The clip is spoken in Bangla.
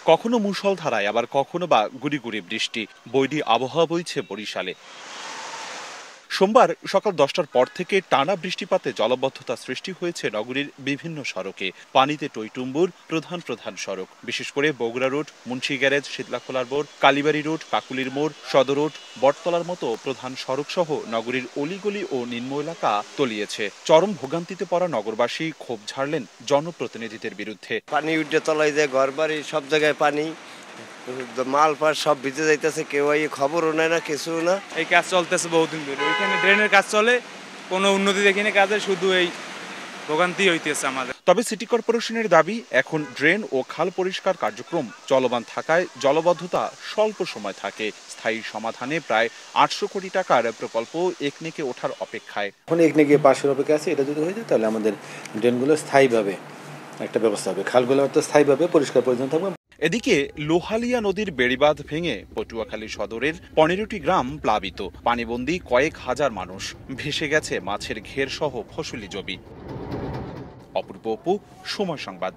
কখনো মুষলধারায় আবার কখনো বা গুড়ি গুড়ি বৃষ্টি, বৈরী আবহাওয়া বইছে বরিশালে। সোমবার সকাল 10টার পর থেকে টানা বৃষ্টিপাতে জলাবদ্ধতা সৃষ্টি হয়েছে নগরীর বিভিন্ন সড়কে। পানিতে টইটুম্বুর প্রধান প্রধান সড়ক, বিশেষ করে বগুড়া রোড, মুন্সি গ্যারেজ, শীতলাখোলার মোড়, কালীবাড়ি রোড, কাকুলির মোড়, সদর রোড, বটতলার মতো প্রধান সড়ক সহ নগরীর অলিগলি ও নিম্ন এলাকা তলিয়েছে। চরম ভোগান্তিতে পড়া নগরবাসী ক্ষোভ ঝাড়লেন জনপ্রতিনিধিদের বিরুদ্ধে। পানি উঠে তলায় যায়, ঘর বাড়ি সব জায়গায় পানি, মাল পাট সব ভিজে যাইতেছে, কেউ খবরও নেয় না, কিছু না। এই কাজ চলতেছে বহুদিন ধরে, ওইখানে ড্রেনের কাজ চলে, কোনো উন্নতি দেখিনি কাজে, শুধু এই ভোগান্তি হইতেছে আমাদের। তবে সিটি কর্পোরেশনের দাবি, এখন ড্রেন ও খাল পরিষ্কার কার্যক্রম চলমান থাকায় জলবদ্ধতা স্বল্প সময় থাকে। স্থায়ী সমাধানে প্রায় 800 কোটি টাকার প্রকল্প একনেকে ওঠার অপেক্ষায়। এখন একনেকে পাশের অপেক্ষা আছে, এটা যদি হয়ে যায় তাহলে আমাদের ড্রেনগুলো স্থায়ীভাবে একটা ব্যবস্থা হবে, খালগুলো তো স্থায়ীভাবে পরিষ্কার পরিচ্ছন্ন থাকবে। এদিকে লোহালিয়া নদীর বেড়িবাঁধ ভেঙে পটুয়াখালী সদরের 15টি গ্রাম প্লাবিত, পানিবন্দী কয়েক হাজার মানুষ, ভেসে গেছে মাছের ঘের সহ ফসলি জমি। অপূর্ব অপু, সময় সংবাদ।